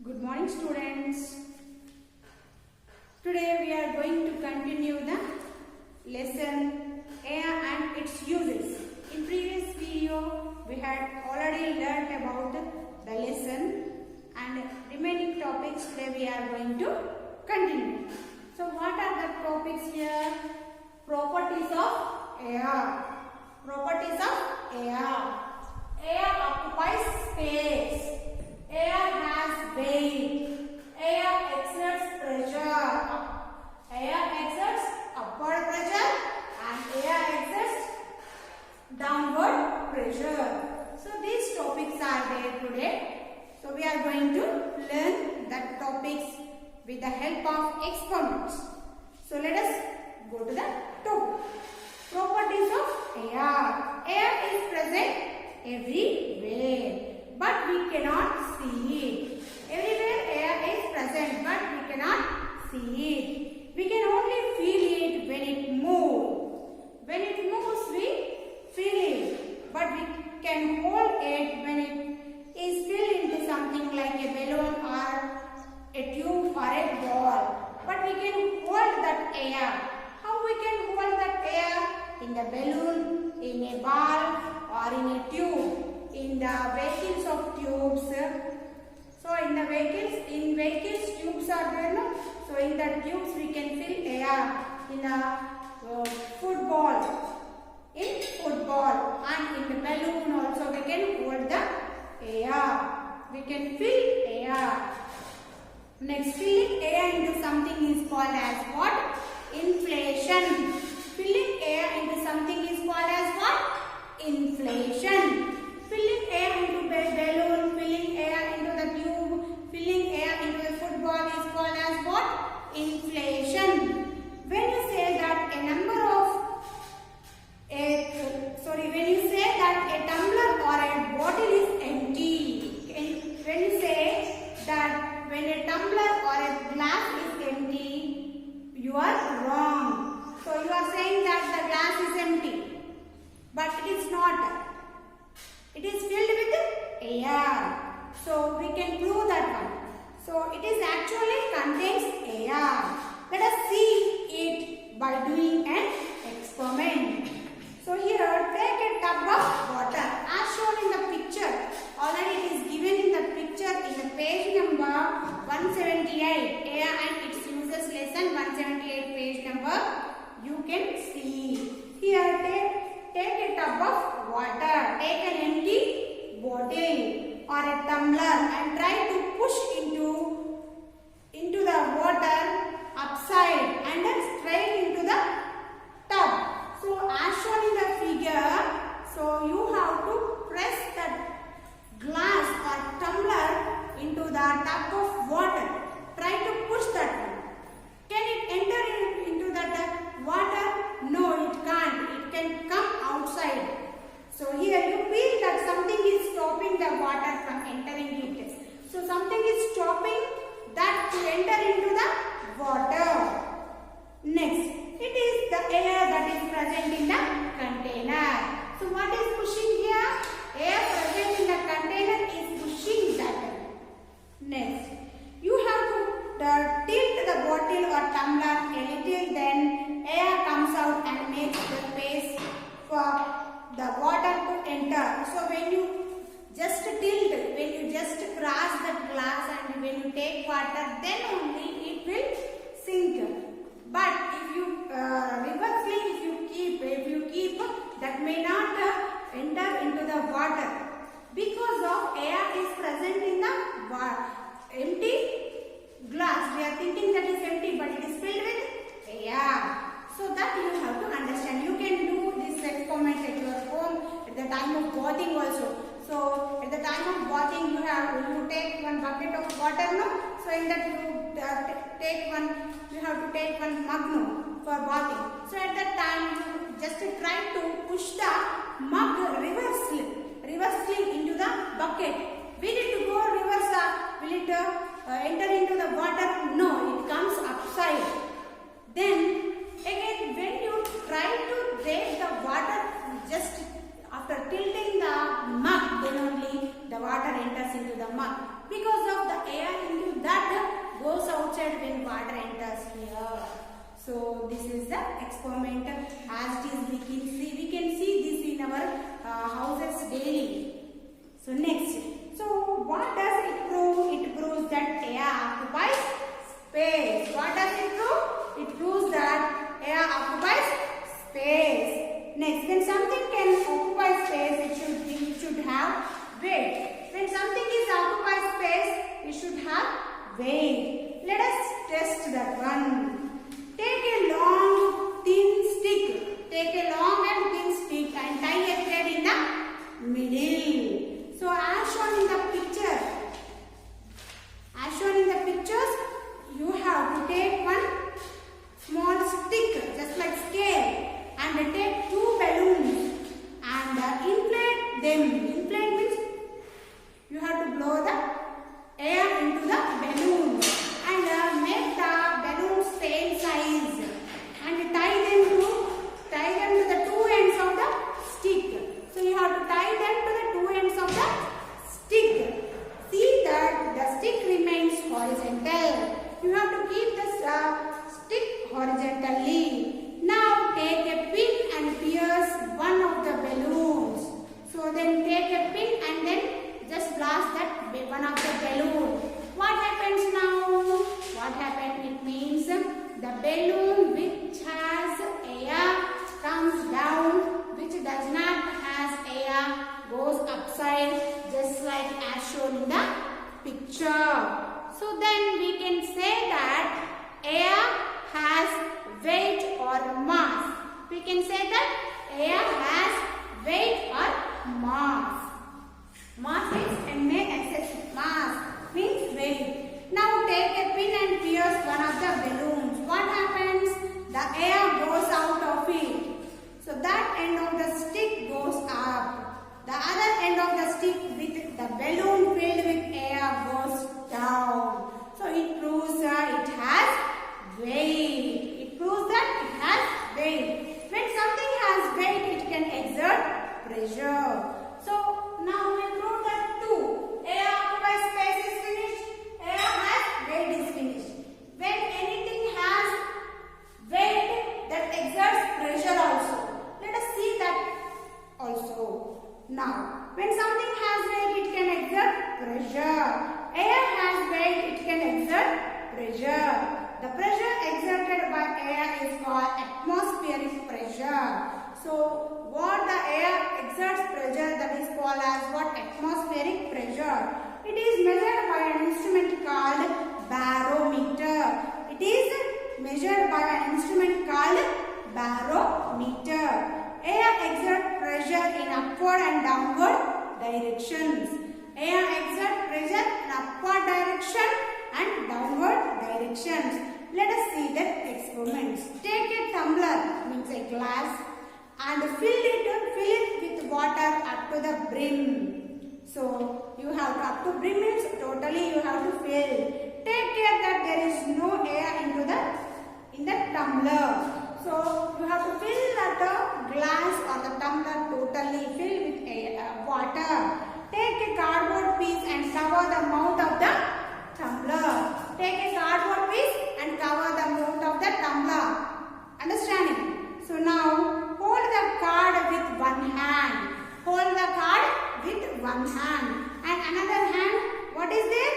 Good morning, students. Today we are going to continue the lesson air and its uses. In previous video we had already learned about the lesson and remaining topics today we are going to continue. So what are the topics here? Properties of air. Properties of air. Air occupies space. Air has weight. Air exerts pressure. Air exerts upward pressure and air exerts downward pressure. So these topics are there today. So we are going to learn that topics with the help of experiments. So let us go to the topic. Properties of air. Air is present everywhere, but we cannot see it. Everywhere air is present, but we cannot see it. We can only feel it when it moves. When it moves, we feel it, but we can hold it when it is filled into something like a balloon or a tube or a ball. But we can hold that air. How we can hold that air? In the balloon, in a ball, or in a tube. In the vehicles of tubes. So in the vehicles tubes are there, no? So in the tubes we can fill air. In the football, and in the balloon also we can hold the air. We can fill air. Next, filling air into something is called as what? Inflation. Filling air into something is called as what? Inflation. Filling air into balloon, filling air into the tube, filling air into the football is called as what? Inflation. When you say that a tumbler or a bottle is empty, when you say that when a tumbler or a glass is empty, you are wrong. So you are saying that the glass is empty, but it is not. It is filled with air. So we can prove that one. So it is actually contains air. Let us see it by doing an experiment. So here take a tub of water as shown in the picture. Already it is given in the picture in the page number 178. Air and its uses lesson 178 page number. You can see. Here take a tub of water. Take an empty bottle or a tumbler and try to push into the water upside and then straight into the tub. So as shown in the figure, so you have to press that glass or tumbler into the tub of water. Try to push that one. Can it enter into that water? No, it can't. It can come outside. So here you feel that something is stopping the water from entering it. So something is stopping that to enter into the water. Next, it is the air that is present in the container. So what is pushing here? Air present in the container is pushing that. Next, you have to tilt the bottle or tumbler a little, then air comes out and makes the space for the water to enter. So when you just tilt, when you just cross the glass and when you take water, then only it will sink. But if you reversely, if you keep, that may not enter into the water because of air is present in the empty glass. We are thinking that is empty, but it is filled with air. So that you have to understand. You can do this experiment at your home at the time of bathing also. So at the time of bathing, you take one bucket of water, no? So in that you have to take one mug, no, for bathing. So at that time, you just try to push the mug reversely into the bucket. Will it go reverse? Will it enter into the water? No, it comes upside. Then again, when you try to take the water, just after tilting the mug, then only the water enters into the mug. Because of the air in So this is the experiment. As it is, we can see this in our houses daily. So next, so what does it prove? It proves that air occupies space. What does it prove? It proves that air occupies space. Next, when something can occupy space, it should have weight. When something is occupies space, it should have weight. Let us test that one. Take a long thin stick. Take a long and thin stick and tie a thread in the middle. So as shown in the picture, you have to take one small stick, just like scale, and take two balloons and inflate them. Inflate means you have to blow the air into the balloon and make the balloon same size and tie them to the two ends of the stick. So you have to tie them to the two ends of the stick. See that the stick remains horizontal. You have to keep the stick horizontally. Now take a pin and pierce one of the balloons. So then take a pin and then just blast that one of the balloon. What happens now? What happens? It means the balloon which has air comes down, which does not has air goes upside, just like as shown in the picture. So then we can say that air has weight or mass. We can say that air has weight or mass. Mass means M-A-S-S. Mass means weight. Now take a pin and pierce one of the balloons. What happens? The air goes out of it. So that end of the stick goes up. The other end of the stick with the balloon filled with air goes down. So it proves that it has weight. It proves that it has weight. When something has weight, it can exert pressure. So now we prove that too. Air occupies space is finished. Air has weight is finished. When anything has weight, that exerts pressure also. Let us see that also. Now, when something has weight, it can exert pressure. Air has weight, it can exert pressure. The pressure exerted by air is called atmospheric pressure. So, what the air exerts pressure, that is called as what? Atmospheric pressure. It is measured by an instrument called barometer. It is measured by an instrument called barometer. Air exerts pressure in upward and downward directions. Air exerts pressure in upward direction and downward directions. Let us see the experiments. Take a tumbler, means a glass, and fill it with water up to the brim. So you have to, up to brim means totally you have to fill. Take care that there is no air in the tumbler. So you have to fill that glass or the tumbler totally filled with water. Take a cardboard piece and cover the mouth of the tumbler. Take a cardboard piece and cover the mouth of the tumbler. Understanding? So now hold the card with one hand. Hold the card with one hand. And another hand, what is there?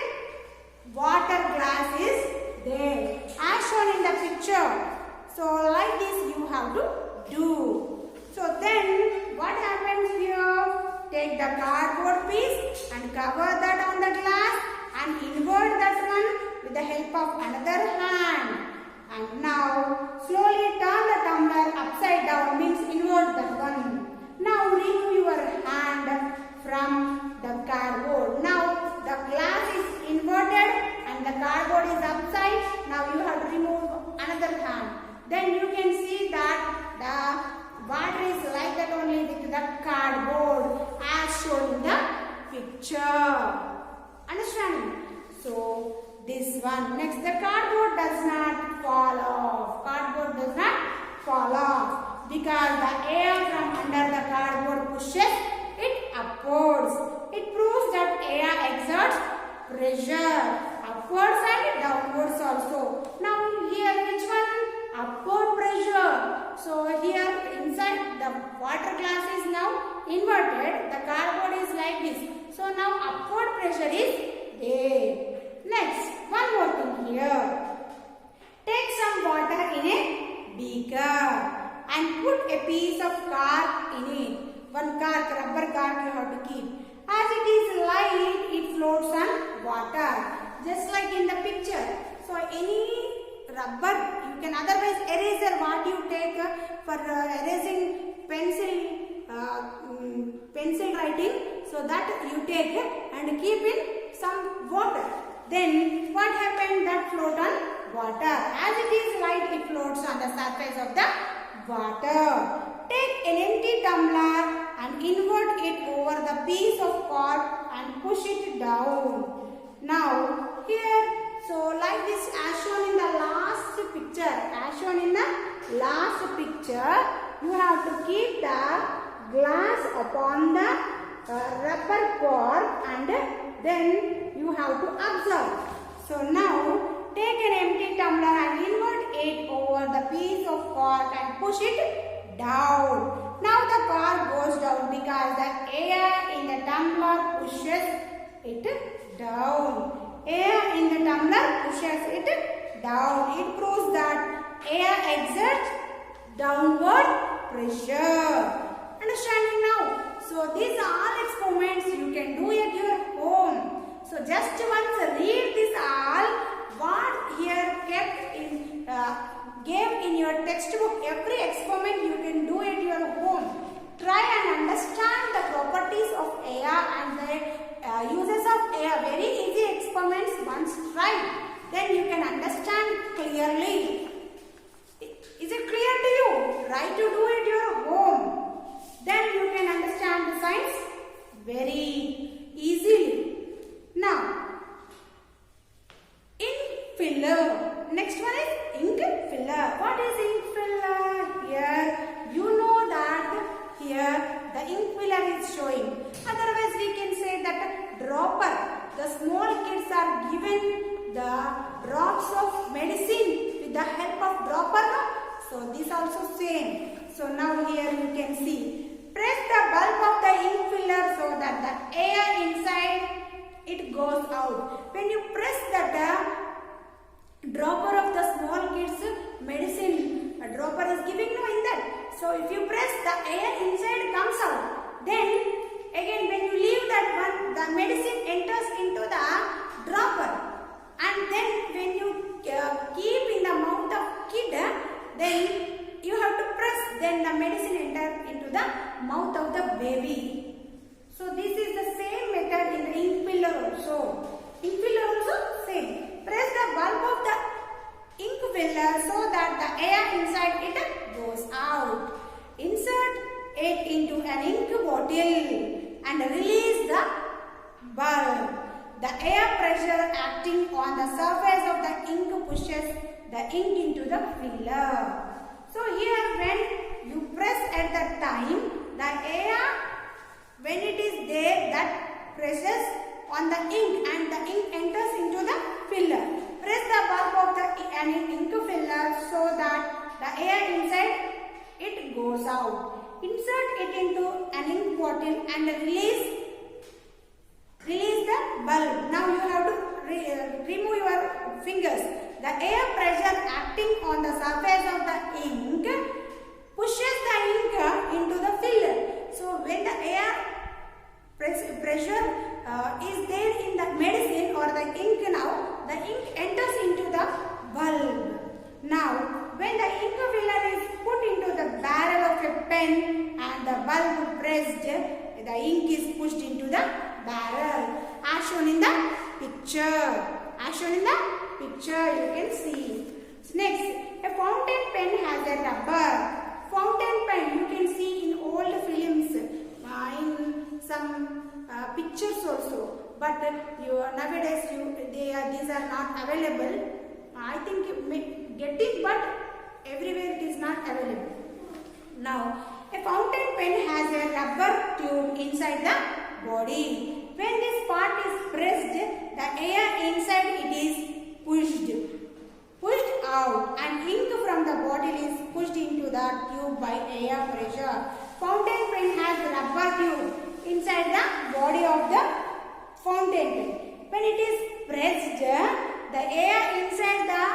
Water glass is there. As shown in the picture. So like this you have to do. So then what happens here? Take the cardboard piece and cover that on the glass and invert that one with the help of another hand. And now slowly turn the tumbler upside down, means invert that one. Now remove your hand from the cardboard. Now the glass is inverted and the cardboard is upside. Now you have to remove another hand. Then you can see that the water is like that only with the cardboard as shown in the picture. Understanding? So this one. Next, the cardboard does not fall off. Cardboard does not fall off because the air from under the cardboard pushes it upwards. It proves that air exerts pressure upwards and downwards also. Now here which one? upward pressure. So here inside the water glass is now inverted. The cardboard is like this. So now upward pressure is there. Next, one more thing here. Take some water in a beaker and put a piece of cork in it. One cork, rubber cork you have to keep. As it is light, it floats on water. Just like in the picture. So any rubber, you can otherwise eraser, what you take for erasing pencil writing. So that you take and keep in some water. Then what happened? That float on water. As it is light, it floats on the surface of the water. Take an empty tumbler and invert it over the piece of cork and push it down. Now here, so like this as shown in the last picture, you have to keep the glass upon the rubber cork and then you have to observe. So now take an empty tumbler and invert it over the piece of cork and push it down. Now the cork goes down because the air in the tumbler pushes it down. Air in the tumbler pushes it down. It proves that air exerts downward pressure. Understanding now? So these are all experiments you can do at your home. So just once read this all what here kept in gave in your textbook. Every experiment you can do at your home. Try and understand the properties of air and the uses of air. Very easy experiments. Once try, then you can understand clearly. Is it clear to you? Try to do it at your home. Then you can understand the science very easily. Now, ink filler. Next one is ink filler. What is ink filler? Here, you know that here the ink filler is showing. Otherwise, we can say that dropper. The small kids are given the drops of medicine with the help of dropper. So this also same. So now here you can see. Press the bulb of the ink filler so that the air inside it goes out. When you press that dropper of the small kids medicine, a dropper is giving no in that. So if you press, the air inside comes out. Then again when you leave that one, the medicine enters into the dropper. And then when you keep in the mouth of kid, then you have to press, then the medicine enters into the mouth of the baby. So this is the same method in the ink filler also. Ink filler also same. Press the bulb of the ink filler so that the air inside it goes out. Insert it into an ink bottle and release the bulb. The air pressure acting on the surface of the ink pushes the ink into the filler. So here when you press at the time, the air when it is there that presses on the ink and the ink enters into the filler. Press the bulb of the ink filler so that the air inside it goes out. Insert it into an ink bottle and release the bulb. Now you have to remove your fingers. The air pressure acting on the surface of the ink pushes the ink into the filler. So when the air pressure is there in the medicine or the ink now, the ink enters into the bulb. Now when the ink filler is put into the barrel of a pen and the bulb pressed, the ink is pushed into the barrel as shown in the picture. As shown in the picture you can see. Next, a fountain pen has a rubber. Fountain pen you can see in old films, in some pictures also. But nowadays these are not available. I think you may get it, but everywhere it is not available. Now, a fountain pen has a rubber tube inside the body. When this part is pressed, the air inside it is pushed out and ink from the bottle the tube by air pressure. Fountain pen has rubber tube inside the body of the fountain pen. When it is pressed, the air inside the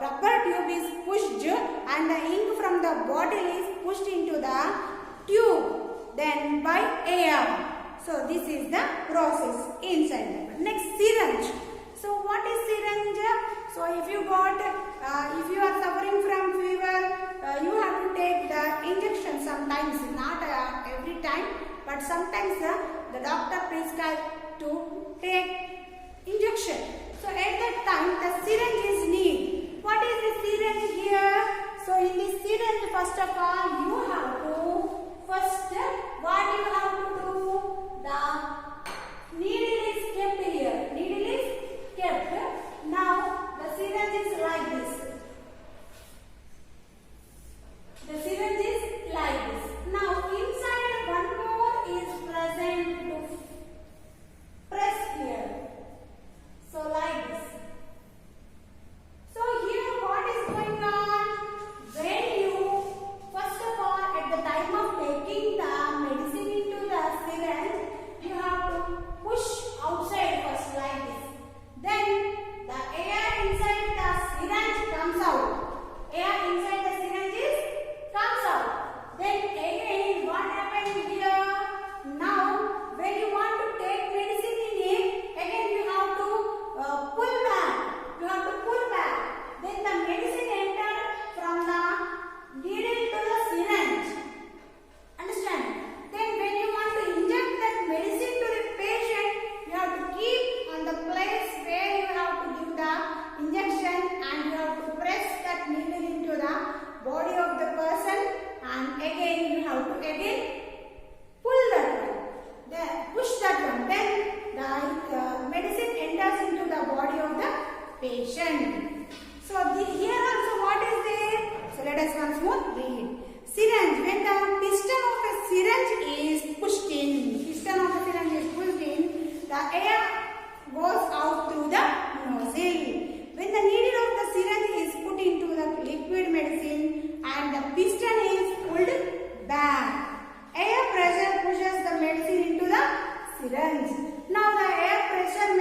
rubber tube is pushed and the ink from the bottle is pushed into the tube then by air. So this is the process inside the next syringe. So what is syringe? So if you are suffering from fever, you have to take the injection sometimes, not every time, but sometimes the doctor prescribes to take injection. So at that time the syringe is need. What is the syringe here? So in this syringe, first of all, you have to what you have to do? The needle is kept here. Needle is kept. Now the syringe is like this. The syringe is like this. Now inside one more is present to press here. So like this. So here what is going on? When you first of all at the time of taking the medicine into the syringe, you have to push outside first like this. Then the air inside the syringe comes out. Air inside the syringe comes out. Then again what happened here? Now when you want to take medicine in it, again you have to pull back. You have to pull back. Then the medicine entered from the needle to the syringe. Understand? Then when you want to inject that medicine to the patient, you have to keep on the place where you have to give the injection and you have to press that needle into the body of the person and again you have to pull that one. Then push that one. Then the medicine enters into the body of the patient. So here also what is there? So let us once more read. Syringe. When the piston of a syringe is pushed in, the air goes out through the nozzle. When the needle of the syringe is put into the liquid medicine and the piston is pulled back, air pressure pushes the medicine into the syringe. Now the air pressure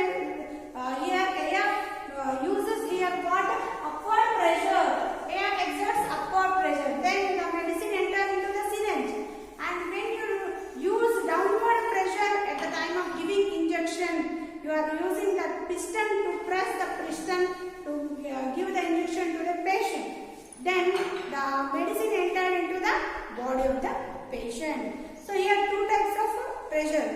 uses here what? Upward pressure. Air exerts upward pressure. Then the medicine enters into the syringe. And when you use downward pressure at the time of giving injection, you are using the piston to press the piston to give the injection to the patient. Then the medicine entered into the body of the patient. So here two types of pressure.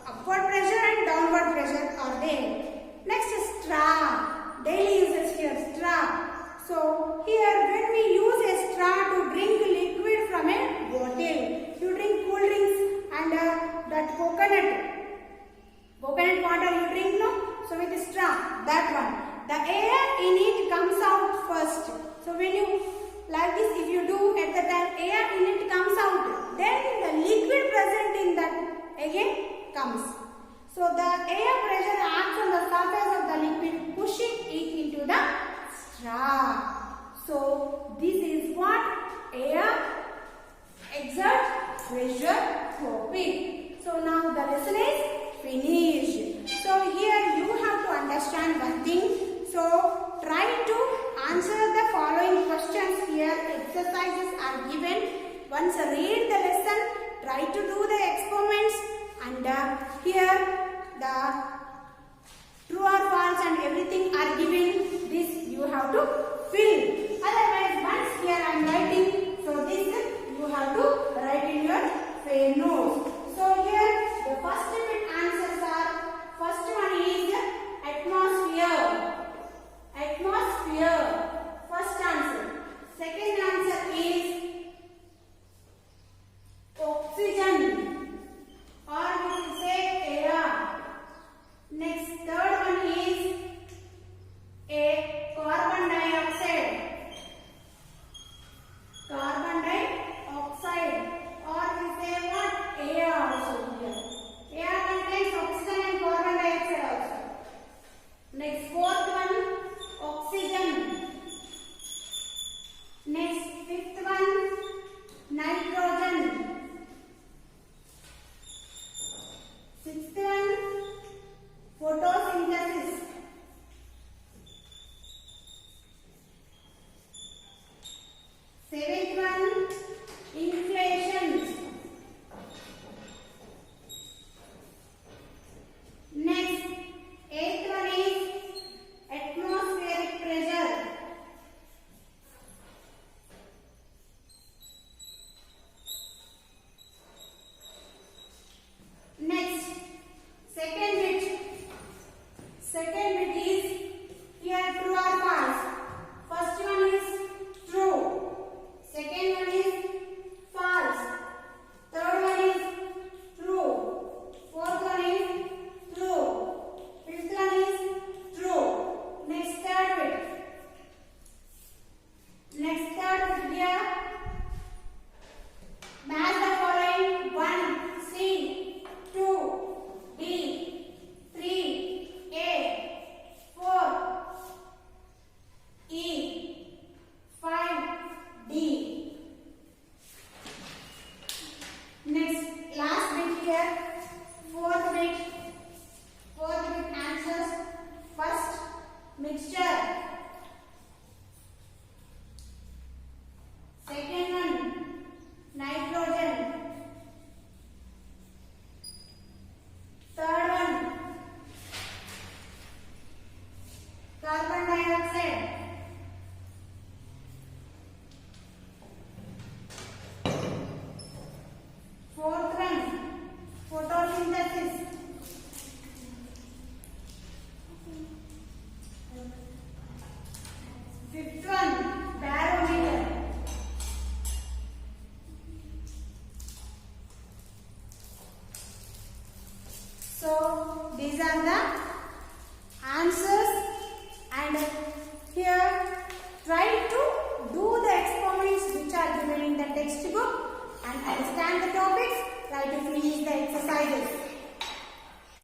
Upward pressure and downward pressure are there. Next is straw. Daily uses here straw. So here when we use a straw to drink liquid from a bottle, you drink cool drinks and that coconut water you drink, no? So with a straw, that one. The air in it comes out first. So when you like this, if you do at the time, air in it comes out. Then the liquid present in that again comes. So the air pressure acts on the surface of the liquid, pushing it into the straw. So this is what air exerts pressure topic. So now the lesson is finished. So here you have to understand one thing. So try to answer the following questions here. Exercises are given. Once read the lesson, try to do the experiments, and here the true or false and everything are given. This you have to fill. Otherwise, once here I am writing, so this you have to write in your fair notes. So here the first bit answers are, first one is atmosphere. Atmosphere. First answer. Second answer is oxygen, or we will say air. Next, third one is a carbon dioxide. Carbon dioxide, or we say what? Air also here. Air contains oxygen and carbon dioxide also. Next, fourth one, oxygen. Next, second bit is here true or false. First one is true. Second one is false. Third one is true. Fourth one is true. Fifth one is true. Next third bit. Next third bit here. Match the following: 1 C, 2 D, 3 A, 4 E, 5 D. Next, last bit here, fourth bit answers. First, mixture. Second one, nitrogen. Third one, carbon dioxide. Fourth one, photosynthesis. Fifth one, barometer. So these are the answers, and here try to do the experiments which are given in the textbook and understand the topics. Try to finish the exercises.